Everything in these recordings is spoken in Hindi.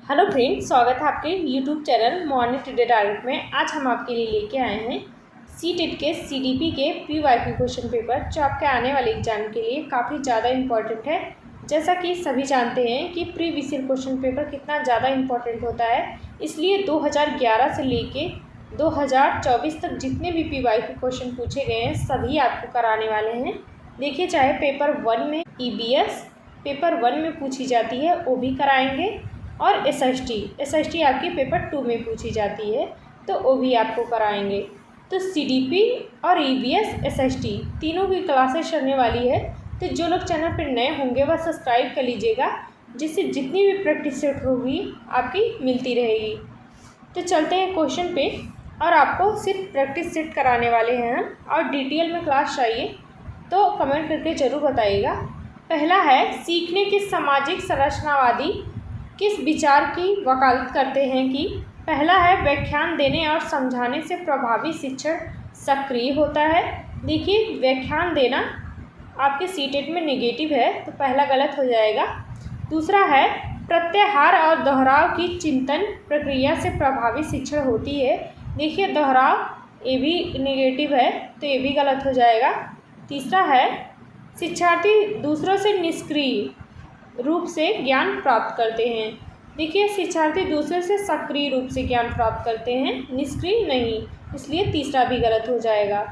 हेलो फ्रेंड्स, स्वागत है आपके YouTube channel morning today target में। आज हम आपके लिए लेके आए हैं सीटेट के सीडीपी के पीवाईक्यू क्वेश्चन पेपर, जो आपके आने वाले एग्जाम के लिए काफ़ी ज़्यादा इम्पॉर्टेंट है। जैसा कि सभी जानते हैं कि प्रीवियस ईयर क्वेश्चन पेपर कितना ज़्यादा इम्पॉर्टेंट होता है, इसलिए 2011 से लेके 2024 तक जितने भी पीवाईक्यू क्वेश्चन पूछे गए हैं सभी आपको कराने वाले हैं। देखिए, चाहे पेपर 1 में ईबीएस पेपर 1 में पूछी जाती है वो भी कराएंगे, और एसएसटी आपकी पेपर 2 में पूछी जाती है तो वो भी आपको कराएंगे। तो सीडीपी और ईवीएस एसएसटी तीनों की क्लासेस चलने वाली है। तो जो लोग चैनल पर नए होंगे वह सब्सक्राइब कर लीजिएगा, जिससे जितनी भी प्रैक्टिस सेट होगी आपकी मिलती रहेगी। तो चलते हैं क्वेश्चन पे, और आपको सिर्फ प्रैक्टिस सेट कराने वाले हैं और डिटेल में क्लास चाहिए तो कमेंट करके ज़रूर बताइएगा। पहला है, सीखने की सामाजिक संरचनावादी किस विचार की वकालत करते हैं कि पहला है, व्याख्यान देने और समझाने से प्रभावी शिक्षण सक्रिय होता है। देखिए, व्याख्यान देना आपके सीटेट में नेगेटिव है तो पहला गलत हो जाएगा। दूसरा है, प्रत्याहार और दोहराव की चिंतन प्रक्रिया से प्रभावी शिक्षण होती है। देखिए, दोहराव ये भी नेगेटिव है तो ये भी गलत हो जाएगा। तीसरा है, शिक्षार्थी दूसरों से निष्क्रिय रूप से ज्ञान प्राप्त करते हैं। देखिए, शिक्षार्थी दूसरे से सक्रिय रूप से ज्ञान प्राप्त करते हैं, निष्क्रिय नहीं, इसलिए तीसरा भी गलत हो जाएगा।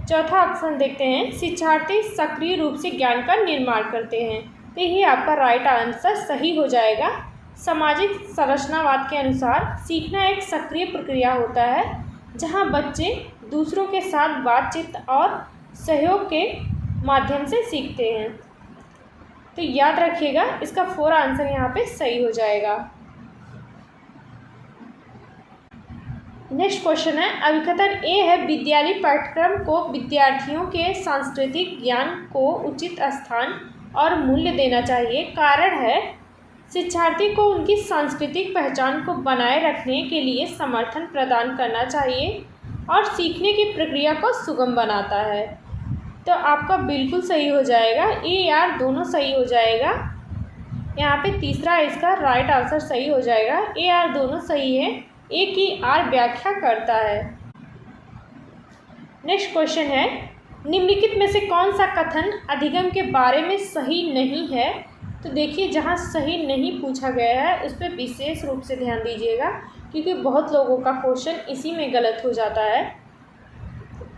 चौथा ऑप्शन देखते हैं, शिक्षार्थी सक्रिय रूप से ज्ञान का निर्माण करते हैं, तो यही आपका राइट आंसर सही हो जाएगा। सामाजिक संरचनावाद के अनुसार सीखना एक सक्रिय प्रक्रिया होता है जहां बच्चे दूसरों के साथ बातचीत और सहयोग के माध्यम से सीखते हैं। तो याद रखिएगा, इसका 4 आंसर यहाँ पे सही हो जाएगा। नेक्स्ट क्वेश्चन है, अभिकथन ए है, विद्यालय पाठ्यक्रम को विद्यार्थियों के सांस्कृतिक ज्ञान को उचित स्थान और मूल्य देना चाहिए। कारण है, शिक्षार्थी को उनकी सांस्कृतिक पहचान को बनाए रखने के लिए समर्थन प्रदान करना चाहिए और सीखने की प्रक्रिया को सुगम बनाता है। तो आपका बिल्कुल सही हो जाएगा, ए आर दोनों सही हो जाएगा। यहाँ पे तीसरा इसका राइट आंसर सही हो जाएगा, ए आर दोनों सही है, ए की आर व्याख्या करता है। नेक्स्ट क्वेश्चन है, निम्नलिखित में से कौन सा कथन अधिगम के बारे में सही नहीं है। तो देखिए, जहाँ सही नहीं पूछा गया है उस पर विशेष रूप से ध्यान दीजिएगा, क्योंकि बहुत लोगों का क्वेश्चन इसी में गलत हो जाता है।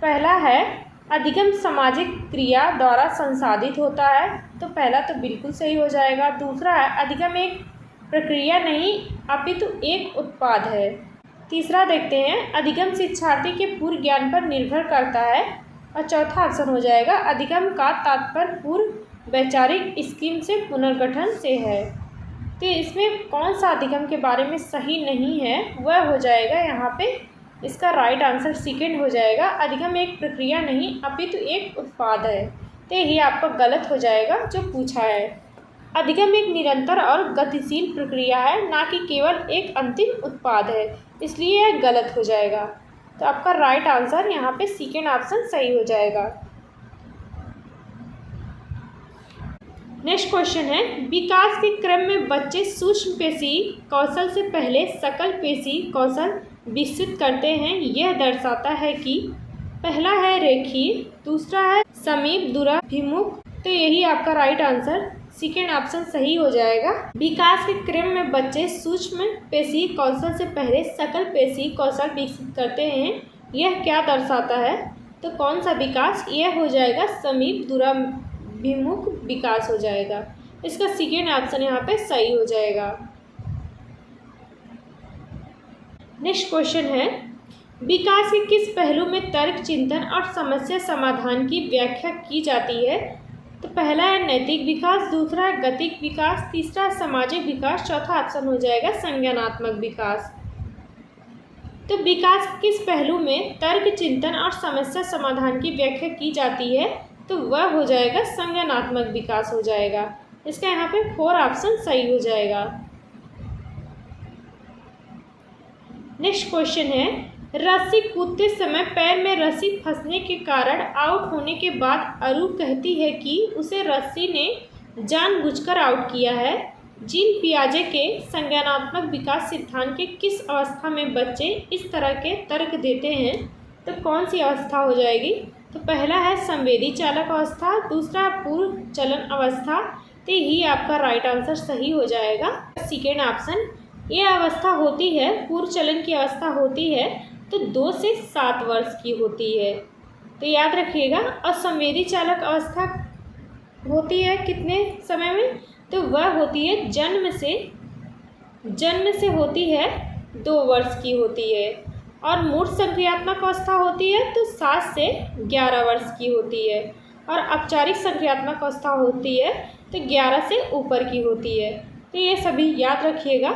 पहला है, अधिगम सामाजिक क्रिया द्वारा संसाधित होता है, तो पहला तो बिल्कुल सही हो जाएगा। दूसरा है, अधिगम एक प्रक्रिया नहीं अपितु एक उत्पाद है। तीसरा देखते हैं, अधिगम शिक्षार्थी के पूर्व ज्ञान पर निर्भर करता है, और चौथा ऑप्शन हो जाएगा, अधिगम का तात्पर्य पूर्व वैचारिक स्कीम से पुनर्गठन से है। तो इसमें कौन सा अधिगम के बारे में सही नहीं है वह हो जाएगा यहाँ पे इसका राइट आंसर सेकेंड हो जाएगा, अधिगम एक प्रक्रिया नहीं अपितु एक उत्पाद है। तो यही आपका गलत हो जाएगा जो पूछा है। अधिगम एक निरंतर और गतिशील प्रक्रिया है, ना कि केवल एक अंतिम उत्पाद है, इसलिए यह गलत हो जाएगा। तो आपका राइट आंसर यहाँ पे सेकेंड ऑप्शन सही हो जाएगा। नेक्स्ट क्वेश्चन है, विकास के क्रम में बच्चे सूक्ष्म पेशी कौशल से पहले सकल पेशी कौशल विकसित करते हैं। यह दर्शाता है कि पहला है रेखीय, दूसरा है समीप दूराभिमुख। तो यही आपका राइट आंसर सेकेंड ऑप्शन सही हो जाएगा। विकास के क्रम में बच्चे सूक्ष्म पेशी कौशल से पहले सकल पेशी कौशल विकसित करते हैं, यह क्या दर्शाता है। तो कौन सा विकास, यह हो जाएगा समीप दूराभिमुख विकास हो जाएगा। इसका सेकेंड ऑप्शन यहाँ पे सही हो जाएगा। नेक्स्ट क्वेश्चन है, विकास के किस पहलू में तर्क चिंतन और समस्या समाधान की व्याख्या की जाती है। तो पहला है नैतिक विकास, दूसरा है गतिक विकास, तीसरा है सामाजिक विकास, चौथा ऑप्शन हो जाएगा संज्ञानात्मक विकास। तो विकास के किस पहलू में तर्क चिंतन और समस्या समाधान की व्याख्या की जाती है, तो वह हो जाएगा संज्ञानात्मक विकास हो जाएगा। इसका यहाँ पे 4 ऑप्शन सही हो जाएगा। नेक्स्ट क्वेश्चन है, रस्सी कूदते समय पैर में रस्सी फंसने के कारण आउट होने के बाद अरू कहती है कि उसे रस्सी ने जानबूझकर आउट किया है। जीन पियाजे के संज्ञानात्मक विकास सिद्धांत के किस अवस्था में बच्चे इस तरह के तर्क देते हैं? तो कौन सी अवस्था हो जाएगी? तो पहला है संवेदी चालक अवस्था, दूसरा पूर्व चलन अवस्था। तो ही आपका राइट आंसर सही हो जाएगा सेकेंड ऑप्शन। ये अवस्था होती है, पूर्व चलन की अवस्था होती है तो 2 से 7 वर्ष की होती है, तो याद रखिएगा। और संवेदी चालक अवस्था होती है कितने समय में? तो वह होती है जन्म से होती है 2 वर्ष की होती है। और मूर्त संक्रियात्मक अवस्था होती है तो 7 से 11 वर्ष की होती है। और औपचारिक संक्रियात्मक अवस्था होती है तो 11 से ऊपर की होती है। तो ये सभी याद रखिएगा,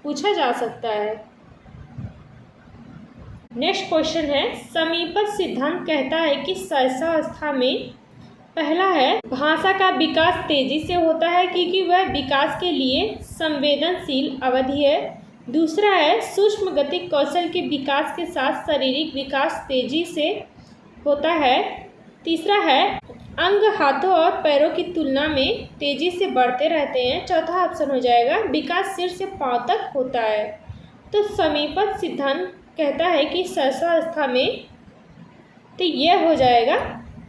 पूछा जा सकता है। नेक्स्ट क्वेश्चन है, समीपत सिद्धांत कहता है कि सहसावस्था में पहला है भाषा का विकास तेजी से होता है क्योंकि वह विकास के लिए संवेदनशील अवधि है। दूसरा है सूक्ष्म गतिक कौशल के विकास के साथ शारीरिक विकास तेजी से होता है। तीसरा है अंग हाथों और पैरों की तुलना में तेजी से बढ़ते रहते हैं। चौथा ऑप्शन हो जाएगा विकास सिर से पांव तक होता है। तो समीपत सिद्धांत कहता है कि सहसावस्था में तो यह हो जाएगा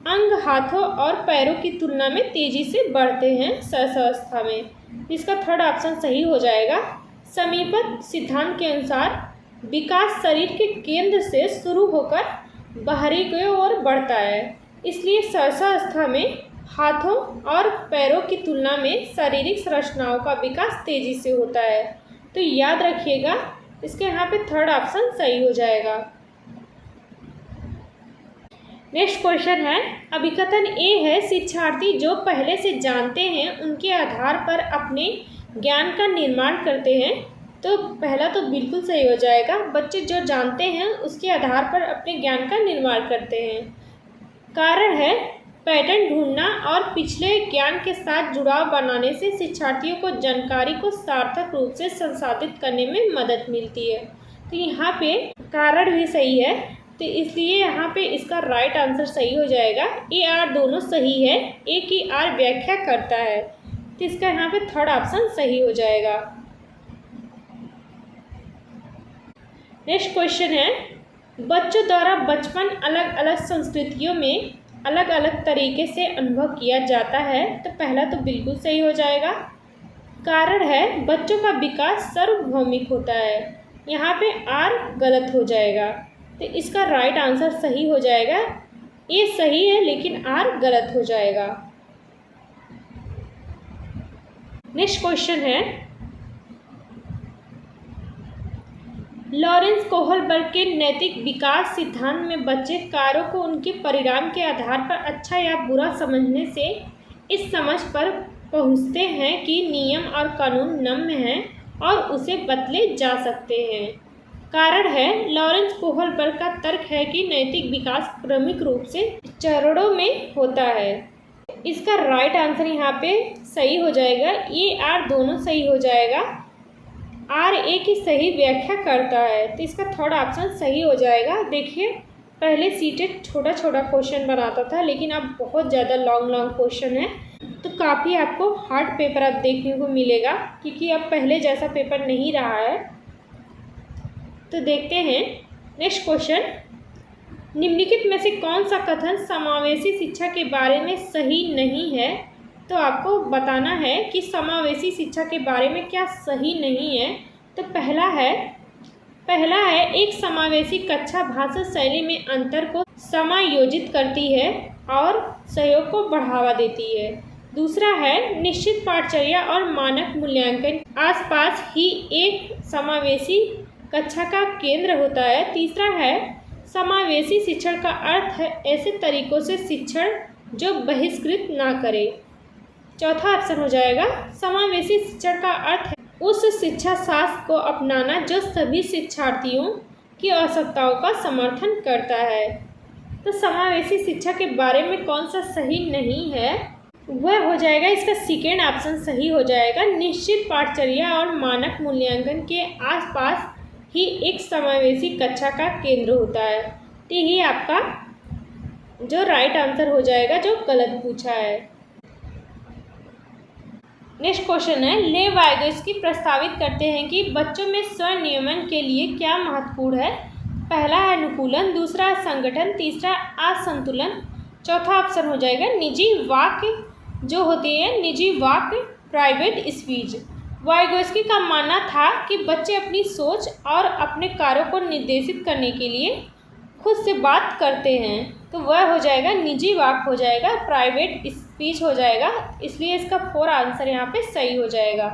अंग हाथों और पैरों की तुलना में तेजी से बढ़ते हैं सहसावस्था में। इसका थर्ड ऑप्शन सही हो जाएगा। समीपत सिद्धांत के अनुसार विकास शरीर के केंद्र से शुरू होकर बाहरी की ओर बढ़ता है, इसलिए सहसावस्था में हाथों और पैरों की तुलना में शारीरिक संरचनाओं का विकास तेजी से होता है। तो याद रखिएगा, इसके यहाँ पे थर्ड ऑप्शन सही हो जाएगा। नेक्स्ट क्वेश्चन है, अभिकथन ए है शिक्षार्थी जो पहले से जानते हैं उनके आधार पर अपने ज्ञान का निर्माण करते हैं। तो पहला तो बिल्कुल सही हो जाएगा, बच्चे जो जानते हैं उसके आधार पर अपने ज्ञान का निर्माण करते हैं। कारण है पैटर्न ढूंढना और पिछले ज्ञान के साथ जुड़ाव बनाने से शिक्षार्थियों को जानकारी को सार्थक रूप से संसाधित करने में मदद मिलती है। तो यहाँ पे कारण भी सही है, तो इसलिए यहाँ पे इसका राइट आंसर सही हो जाएगा। ए आर दोनों सही है, ए की आर व्याख्या करता है, तो इसका यहाँ पे थर्ड ऑप्शन सही हो जाएगा। नेक्स्ट क्वेश्चन है, बच्चों द्वारा बचपन अलग अलग संस्कृतियों में अलग अलग तरीके से अनुभव किया जाता है। तो पहला तो बिल्कुल सही हो जाएगा। कारण है बच्चों का विकास सार्वभौमिक होता है, यहाँ पे आर गलत हो जाएगा, तो इसका राइट आंसर सही हो जाएगा। ए सही है लेकिन आर गलत हो जाएगा। नेक्स्ट क्वेश्चन है, लॉरेंस कोहलबर्ग के नैतिक विकास सिद्धांत में बच्चे कार्यों को उनके परिणाम के आधार पर अच्छा या बुरा समझने से इस समझ पर पहुंचते हैं कि नियम और कानून नम्य हैं और उसे बदले जा सकते हैं। कारण है लॉरेंस कोहलबर्ग का तर्क है कि नैतिक विकास क्रमिक रूप से चरणों में होता है। इसका राइट आंसर यहाँ पे सही हो जाएगा। ये आर दोनों सही हो जाएगा। आर ए की सही व्याख्या करता है, तो इसका थर्ड ऑप्शन सही हो जाएगा। देखिए पहले सीटेट छोटा छोटा क्वेश्चन बनाता था, लेकिन अब बहुत ज़्यादा लॉन्ग क्वेश्चन है, तो काफ़ी आपको हार्ड पेपर अब देखने को मिलेगा क्योंकि अब पहले जैसा पेपर नहीं रहा है। तो देखते हैं नेक्स्ट क्वेश्चन, निम्नलिखित में से कौन सा कथन समावेशी शिक्षा के बारे में सही नहीं है? तो आपको बताना है कि समावेशी शिक्षा के बारे में क्या सही नहीं है। तो पहला है एक समावेशी कक्षा भाषा शैली में अंतर को समायोजित करती है और सहयोग को बढ़ावा देती है। दूसरा है निश्चित पाठचर्या और मानक मूल्यांकन आसपास ही एक समावेशी कक्षा का केंद्र होता है। तीसरा है समावेशी शिक्षण का अर्थ है ऐसे तरीकों से शिक्षण जो बहिष्कृत ना करे। चौथा ऑप्शन हो जाएगा समावेशी शिक्षण का अर्थ है उस शिक्षा शास्त्र को अपनाना जो सभी शिक्षार्थियों की आवश्यकताओं का समर्थन करता है। तो समावेशी शिक्षा के बारे में कौन सा सही नहीं है, वह हो जाएगा इसका सेकेंड ऑप्शन सही हो जाएगा। निश्चित पाठचर्या और मानक मूल्यांकन के आसपास ही एक समावेशी कक्षा का केंद्र होता है। तो यही आपका जो राइट आंसर हो जाएगा जो गलत पूछा है। नेक्स्ट क्वेश्चन है, ले वाइगोत्स्की प्रस्तावित करते हैं कि बच्चों में स्वनियमन के लिए क्या महत्वपूर्ण है। पहला है अनुकूलन, दूसरा है संगठन, तीसरा असंतुलन, चौथा ऑप्शन हो जाएगा निजी वाक्य जो होती है, निजी वाक्य प्राइवेट स्पीच। वाइगोत्स्की का मानना था कि बच्चे अपनी सोच और अपने कार्यों को निर्देशित करने के लिए खुद से बात करते हैं, तो वह हो जाएगा निजी वाक्य हो जाएगा, प्राइवेट स्पीच हो जाएगा, इसलिए इसका 4 आंसर यहाँ पे सही हो जाएगा।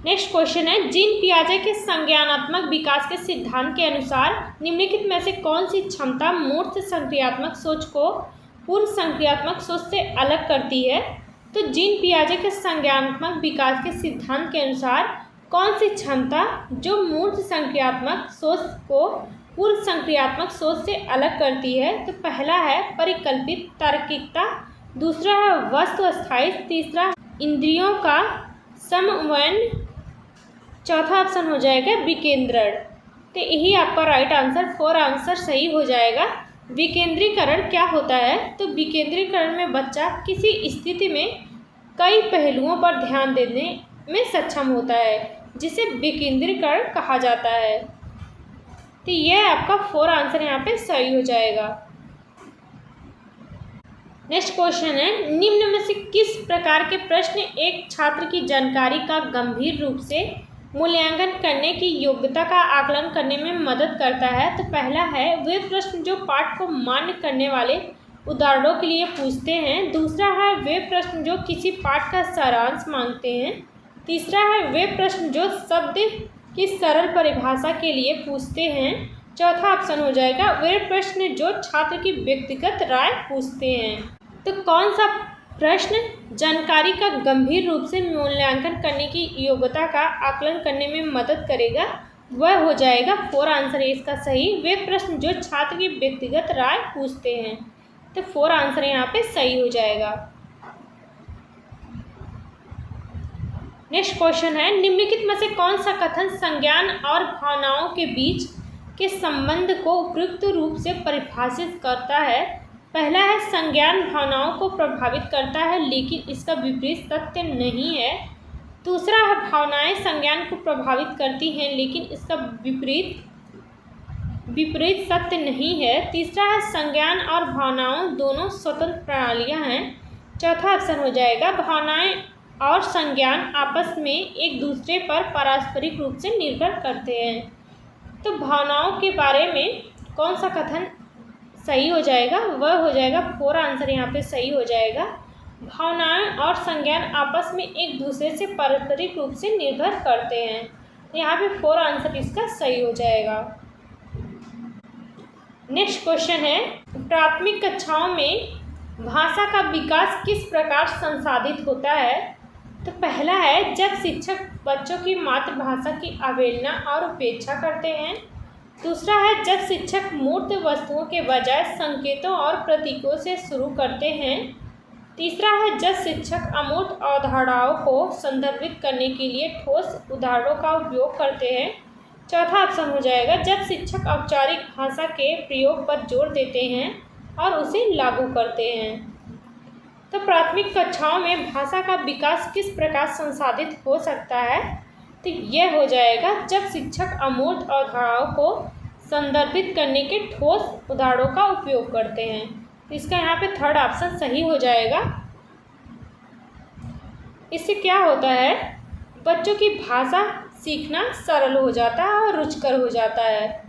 नेक्स्ट क्वेश्चन है, जीन पियाजे के संज्ञानात्मक विकास के सिद्धांत के अनुसार निम्नलिखित में से कौन सी क्षमता मूर्त संक्रियात्मक सोच को पूर्व संक्रियात्मक सोच से अलग करती है। तो जीन पियाजे के संज्ञानात्मक विकास के सिद्धांत के अनुसार कौन सी क्षमता जो मूर्त संक्रियात्मक सोच को पूर्व संक्रियात्मक सोच से अलग करती है। तो पहला है परिकल्पित तार्किकता, दूसरा है वस्तु स्थायित्व, तीसरा इंद्रियों का समन्वयन, चौथा ऑप्शन हो जाएगा विकेंद्रण। तो यही आपका राइट आंसर 4 आंसर सही हो जाएगा। विकेंद्रीकरण क्या होता है। तो विकेंद्रीकरण में बच्चा किसी स्थिति में कई पहलुओं पर ध्यान देने में सक्षम होता है, जिसे विकेंद्रीकरण कहा जाता है। तो यह आपका 4 आंसर यहाँ पे सही हो जाएगा। नेक्स्ट क्वेश्चन है, निम्न में से किस प्रकार के प्रश्न एक छात्र की जानकारी का गंभीर रूप से मूल्यांकन करने की योग्यता का आकलन करने में मदद करता है। तो पहला है वे प्रश्न जो पाठ को मान्य करने वाले उदाहरणों के लिए पूछते हैं, दूसरा है वे प्रश्न जो किसी पाठ का सारांश मांगते हैं, तीसरा है वे प्रश्न जो शब्द की सरल परिभाषा के लिए पूछते हैं, चौथा ऑप्शन हो जाएगा वे प्रश्न जो छात्र की व्यक्तिगत राय पूछते हैं। तो कौन सा प्रश्न जानकारी का गंभीर रूप से मूल्यांकन करने की योग्यता का आकलन करने में मदद करेगा, वह हो जाएगा 4 आंसर है इसका सही, वे प्रश्न जो छात्र की व्यक्तिगत राय पूछते हैं। तो 4 आंसर यहाँ पे सही हो जाएगा। नेक्स्ट क्वेश्चन है, निम्नलिखित में से कौन सा कथन संज्ञान और भावनाओं के बीच के संबंध को उपयुक्त रूप से परिभाषित करता है। पहला है संज्ञान भावनाओं को प्रभावित करता है लेकिन इसका विपरीत सत्य नहीं है, दूसरा है भावनाएं संज्ञान को प्रभावित करती हैं लेकिन इसका विपरीत सत्य नहीं है, तीसरा है संज्ञान और भावनाओं दोनों स्वतंत्र प्रणालियां हैं, चौथा ऑप्शन हो जाएगा भावनाएं और संज्ञान आपस में एक दूसरे पर पारस्परिक रूप से निर्भर करते हैं। तो भावनाओं के बारे में कौन सा कथन सही हो जाएगा, वह हो जाएगा 4 आंसर यहाँ पे सही हो जाएगा। भावनाएं और संज्ञान आपस में एक दूसरे से पारस्परिक रूप से निर्भर करते हैं, यहाँ पे 4 आंसर इसका सही हो जाएगा। नेक्स्ट क्वेश्चन है, प्राथमिक कक्षाओं में भाषा का विकास किस प्रकार संसाधित होता है। तो पहला है जब शिक्षक बच्चों की मातृभाषा की अवहेलना और उपेक्षा करते हैं, दूसरा है जब शिक्षक मूर्त वस्तुओं के बजाय संकेतों और प्रतीकों से शुरू करते हैं, तीसरा है जब शिक्षक अमूर्त अवधारणाओं को संदर्भित करने के लिए ठोस उदाहरणों का उपयोग करते हैं, चौथा ऑप्शन हो जाएगा जब शिक्षक औपचारिक भाषा के प्रयोग पर जोर देते हैं और उसे लागू करते हैं। तो प्राथमिक कक्षाओं में भाषा का विकास किस प्रकार संसाधित हो सकता है। तो यह हो जाएगा जब शिक्षक अमूर्त अवधारणाओं को संदर्भित करने के ठोस उदाहरणों का उपयोग करते हैं। तो इसका यहाँ पे 3rd ऑप्शन सही हो जाएगा। इससे क्या होता है, बच्चों की भाषा सीखना सरल हो जाता है और रुचिकर हो जाता है।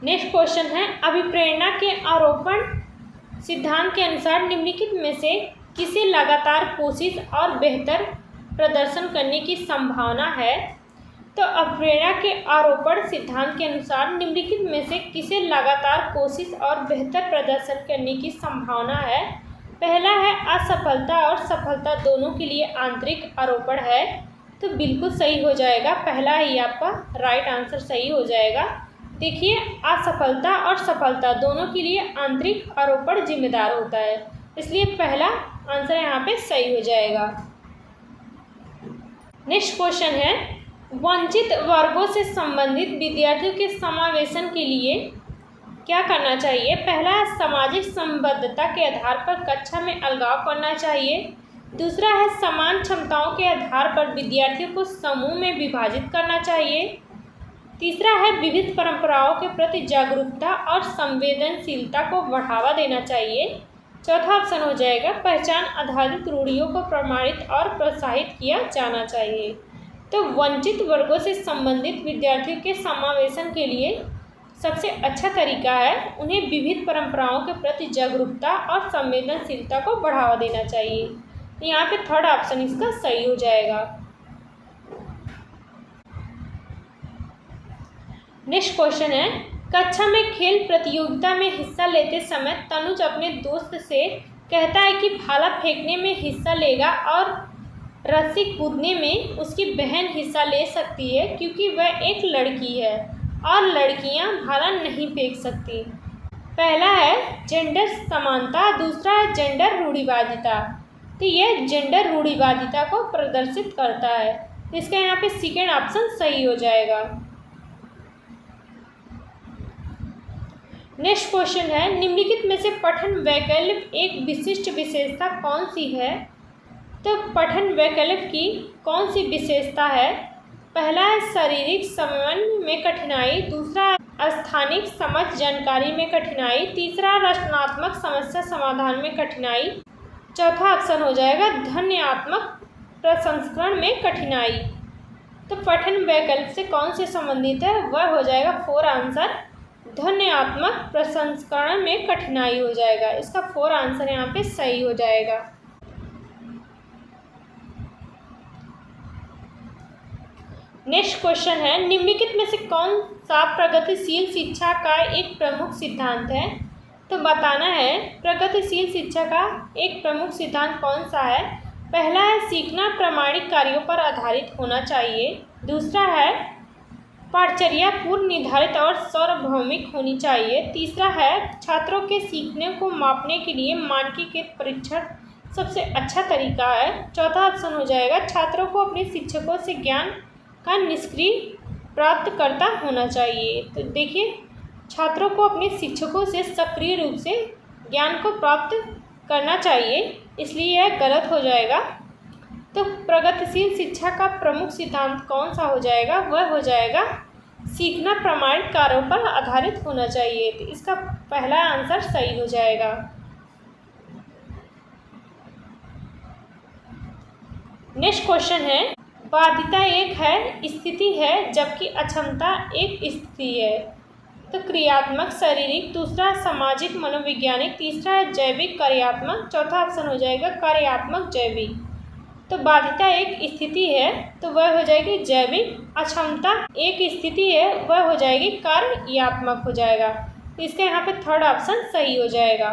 नेक्स्ट क्वेश्चन है, अभिप्रेरणा के आरोपण सिद्धांत के अनुसार निम्नलिखित में से किसे लगातार कोशिश और बेहतर प्रदर्शन करने की संभावना है। तो अभिप्रेरणा के आरोपण सिद्धांत के अनुसार निम्नलिखित में से किसे लगातार कोशिश और बेहतर प्रदर्शन करने की संभावना है। पहला है असफलता और सफलता दोनों के लिए आंतरिक आरोपण है। तो बिल्कुल सही हो जाएगा, पहला ही आपका राइट आंसर सही हो जाएगा। देखिए असफलता और सफलता दोनों के लिए आंतरिक आरोपण जिम्मेदार होता है, इसलिए पहला आंसर यहाँ पे सही हो जाएगा। नेक्स्ट क्वेश्चन है, वंचित वर्गों से संबंधित विद्यार्थियों के समावेशन के लिए क्या करना चाहिए? पहला है सामाजिक संबद्धता के आधार पर कक्षा में अलगाव करना चाहिए। दूसरा है समान क्षमताओं के आधार पर विद्यार्थियों को समूह में विभाजित करना चाहिए। तीसरा है विविध परंपराओं के प्रति जागरूकता और संवेदनशीलता को बढ़ावा देना चाहिए। चौथा ऑप्शन हो जाएगा पहचान आधारित रूढ़ियों को प्रमाणित और प्रोत्साहित किया जाना चाहिए। तो वंचित वर्गों से संबंधित विद्यार्थियों के समावेशन के लिए सबसे अच्छा तरीका है उन्हें विविध परंपराओं के प्रति जागरूकता और संवेदनशीलता को बढ़ावा देना चाहिए। तो यहाँ पे थर्ड ऑप्शन इसका सही हो जाएगा। नेक्स्ट क्वेश्चन है, कक्षा में खेल प्रतियोगिता में हिस्सा लेते समय तनुज अपने दोस्त से कहता है कि भाला फेंकने में हिस्सा लेगा और रस्सी कूदने में उसकी बहन हिस्सा ले सकती है क्योंकि वह एक लड़की है और लड़कियां भाला नहीं फेंक सकती। पहला है जेंडर समानता, दूसरा है जेंडर रूढ़िवादिता। तो यह जेंडर रूढ़िवादिता को प्रदर्शित करता है। तो इसका यहाँ पे सेकेंड ऑप्शन सही हो जाएगा। नेक्स्ट क्वेश्चन है, निम्नलिखित में से पठन वैकल्पिक एक विशिष्ट विशेषता कौन सी है? तो पठन वैकल्पिक की कौन सी विशेषता है? पहला है शारीरिक समन्वय में कठिनाई, दूसरा स्थानिक समझ जानकारी में कठिनाई, तीसरा रचनात्मक समस्या समाधान में कठिनाई, चौथा ऑप्शन हो जाएगा ध्वन्यात्मक प्रसंस्करण में कठिनाई। तो पठन वैकल्प से कौन से संबंधित है? वह हो जाएगा फोर आंसर ध्वन्यात्मक प्रसंस्करण में कठिनाई हो जाएगा। इसका फोर आंसर यहाँ पे सही हो जाएगा। नेक्स्ट क्वेश्चन है, निम्नलिखित में से कौन सा प्रगतिशील शिक्षा का एक प्रमुख सिद्धांत है? तो बताना है प्रगतिशील शिक्षा का एक प्रमुख सिद्धांत कौन सा है। पहला है सीखना प्रामाणिक कार्यों पर आधारित होना चाहिए, दूसरा है पाठचर्या पूर्व निर्धारित और सार्वभौमिक होनी चाहिए, तीसरा है छात्रों के सीखने को मापने के लिए मानकीकृत परीक्षण सबसे अच्छा तरीका है, चौथा ऑप्शन हो जाएगा छात्रों को अपने शिक्षकों से ज्ञान का निष्क्रिय प्राप्त करता होना चाहिए। तो देखिए छात्रों को अपने शिक्षकों से सक्रिय रूप से ज्ञान को प्राप्त करना चाहिए, इसलिए यह गलत हो जाएगा। तो प्रगतिशील शिक्षा का प्रमुख सिद्धांत कौन सा हो जाएगा? वह हो जाएगा सीखना प्रामाणिक कार्यों पर आधारित होना चाहिए। तो इसका पहला आंसर सही हो जाएगा। नेक्स्ट क्वेश्चन है, बाध्यता एक है स्थिति है जबकि अक्षमता एक स्थिति है। तो क्रियात्मक शारीरिक, दूसरा सामाजिक मनोवैज्ञानिक, तीसरा है जैविक कार्यात्मक, चौथा ऑप्शन हो जाएगा कार्यात्मक जैविक। तो बाध्यता एक स्थिति है तो वह हो जाएगी जैविक, अक्षमता एक स्थिति है वह हो जाएगी कार्यात्मक हो जाएगा। तो इसका यहाँ पे थर्ड ऑप्शन सही हो जाएगा।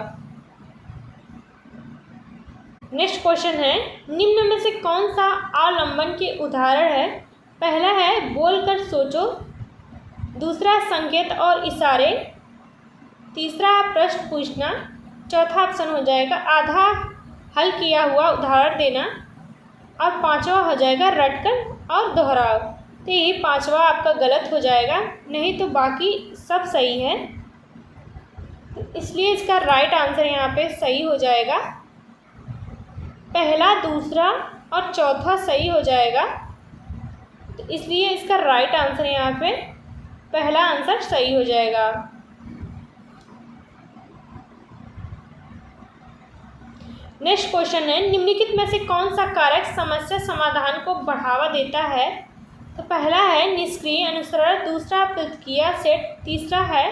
नेक्स्ट क्वेश्चन है, निम्न में से कौन सा आलंबन के उदाहरण है? पहला है बोलकर सोचो, दूसरा संकेत और इशारे, तीसरा प्रश्न पूछना, चौथा ऑप्शन हो जाएगा आधा हल किया हुआ उदाहरण देना और पांचवा हो जाएगा रटकर और दोहराव। तो यही पांचवा आपका गलत हो जाएगा, नहीं तो बाकी सब सही है। इसलिए इसका राइट आंसर यहाँ पे सही हो जाएगा। पहला, दूसरा और चौथा सही हो जाएगा, तो इसलिए इसका राइट आंसर यहाँ पे पहला आंसर सही हो जाएगा। नेक्स्ट क्वेश्चन है, निम्नलिखित में से कौन सा कारक समस्या समाधान को बढ़ावा देता है? तो पहला है निष्क्रिय अनुसरण, दूसरा प्रतिक्रिया सेट, तीसरा है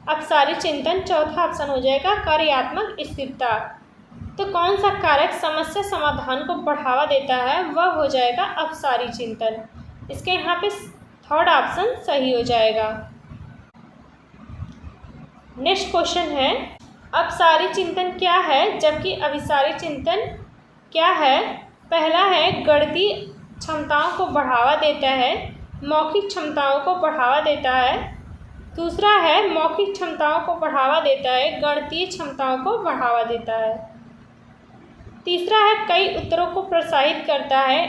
अपसारी चिंतन, चौथा ऑप्शन हो जाएगा कार्यात्मक स्थिरता। तो कौन सा कारक समस्या समाधान को बढ़ावा देता है? वह हो जाएगा अपसारी चिंतन। इसके यहाँ पे थर्ड ऑप्शन सही हो जाएगा। नेक्स्ट क्वेश्चन है, अपसारी चिंतन क्या है जबकि अभिसारी चिंतन क्या है? पहला है गणितीय क्षमताओं को बढ़ावा देता है, मौखिक क्षमताओं को बढ़ावा देता है, दूसरा है मौखिक क्षमताओं को बढ़ावा देता है, गणितीय क्षमताओं को बढ़ावा देता है, तीसरा है कई उत्तरों को प्रोत्साहित करता है,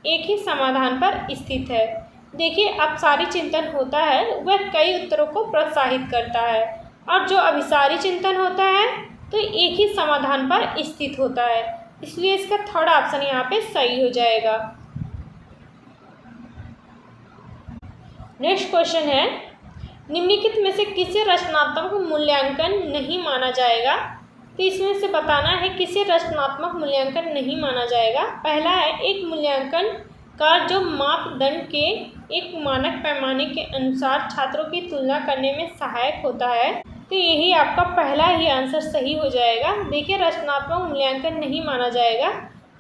एक ही समाधान पर स्थित है। देखिए अपसारी चिंतन होता है वह कई उत्तरों को प्रोत्साहित करता है और जो अभिसारी चिंतन होता है तो एक ही समाधान पर स्थित होता है, इसलिए इसका थर्ड ऑप्शन यहाँ पे सही हो जाएगा। नेक्स्ट क्वेश्चन है, निम्नलिखित में से किसे रचनात्मक मूल्यांकन नहीं माना जाएगा। तो इसमें से बताना है किसे रचनात्मक मूल्यांकन नहीं माना जाएगा। पहला है, एक मूल्यांकन कार जो मापदंड के एक मानक पैमाने के अनुसार छात्रों की तुलना करने में सहायक होता है। तो यही आपका पहला ही आंसर सही हो जाएगा। देखिए, रचनात्मक मूल्यांकन नहीं माना जाएगा,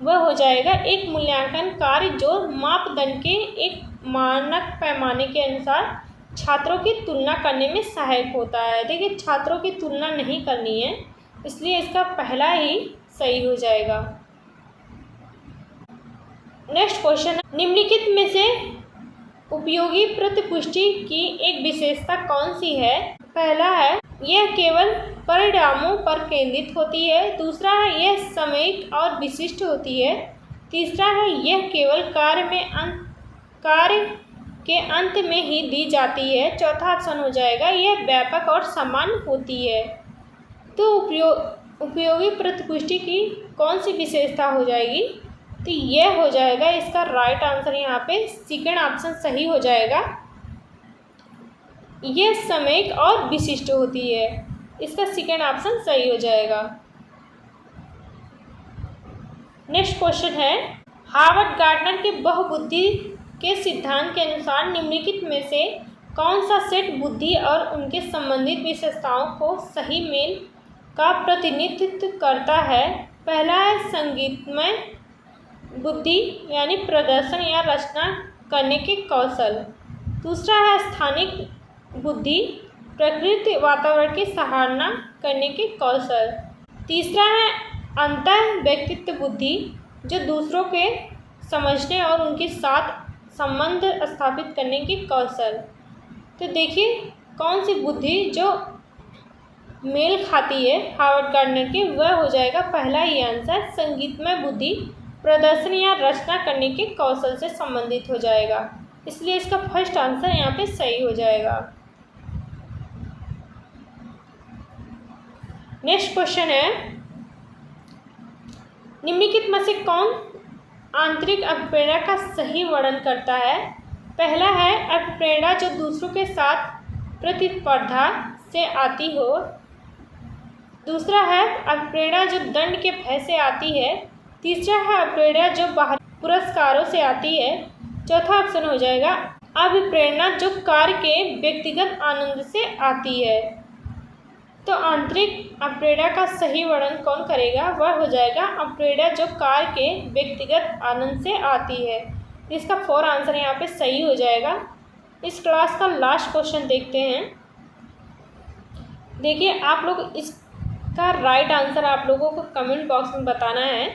वह हो जाएगा एक मूल्यांकन कार्य जो मापदंड के एक मानक पैमाने के अनुसार छात्रों की तुलना करने में सहायक होता है। देखिए, छात्रों की तुलना नहीं करनी है, इसलिए इसका पहला ही सही हो जाएगा। नेक्स्ट क्वेश्चन है, निम्नलिखित में से उपयोगी प्रतिपुष्टि की एक विशेषता कौन सी है। पहला है, यह केवल परिणामों पर केंद्रित होती है। दूसरा है, यह सामयिक और विशिष्ट होती है। तीसरा है, यह केवल कार्य के अंत में ही दी जाती है। चौथा ऑप्शन हो जाएगा, यह व्यापक और समान होती है। तो उपयोगी प्रतिपुष्टि की कौन सी विशेषता हो जाएगी। तो यह हो जाएगा इसका राइट आंसर, यहाँ पे सेकंड ऑप्शन सही हो जाएगा। यह सामयिक और विशिष्ट होती है, इसका सेकंड ऑप्शन सही हो जाएगा। नेक्स्ट क्वेश्चन है, हार्वर्ड गार्टनर के बहुबुद्धि के सिद्धांत के अनुसार निम्नलिखित में से कौन सा सेट बुद्धि और उनके संबंधित विशेषताओं को सही मेल का प्रतिनिधित्व करता है। पहला है, संगीतमय बुद्धि यानी प्रदर्शन या रचना करने के कौशल। दूसरा है, स्थानिक बुद्धि, प्रकृति वातावरण की सराहना करने के कौशल। तीसरा है, अंतः व्यक्तित्व बुद्धि, जो दूसरों के समझने और उनके साथ संबंध स्थापित करने के कौशल। तो देखिए, कौन सी बुद्धि जो मेल खाती है हार्वर्ड गार्टनर के, वह हो जाएगा पहला ही आंसर, संगीतमय बुद्धि प्रदर्शन या रचना करने के कौशल से संबंधित हो जाएगा, इसलिए इसका फर्स्ट आंसर यहाँ पे सही हो जाएगा। नेक्स्ट क्वेश्चन है, निम्नलिखित में से कौन आंतरिक अभिप्रेरणा का सही वर्णन करता है। पहला है, अभिप्रेरणा जो दूसरों के साथ प्रतिस्पर्धा से आती हो। दूसरा है, अभिप्रेरणा जो दंड के भय से आती है। तीसरा है, अभिप्रेरणा जो बाहरी पुरस्कारों से आती है। चौथा ऑप्शन हो जाएगा, अभिप्रेरणा जो कार्य के व्यक्तिगत आनंद से आती है। तो आंतरिक अभिप्रेरणा का सही वर्णन कौन करेगा, वह हो जाएगा अभिप्रेरणा जो कार्य के व्यक्तिगत आनंद से आती है। इसका फोर आंसर यहाँ पे सही हो जाएगा। इस क्लास का लास्ट क्वेश्चन देखते हैं। देखिए, आप लोग इसका राइट आंसर आप लोगों को कमेंट बॉक्स में बताना है।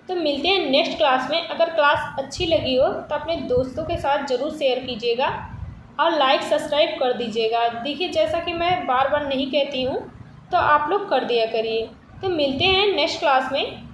तो मिलते हैं नेक्स्ट क्लास में। अगर क्लास अच्छी लगी हो तो अपने दोस्तों के साथ ज़रूर शेयर कीजिएगा और लाइक सब्सक्राइब कर दीजिएगा। देखिए, जैसा कि मैं बार बार नहीं कहती हूँ, तो आप लोग कर दिया करिए। तो मिलते हैं नेक्स्ट क्लास में।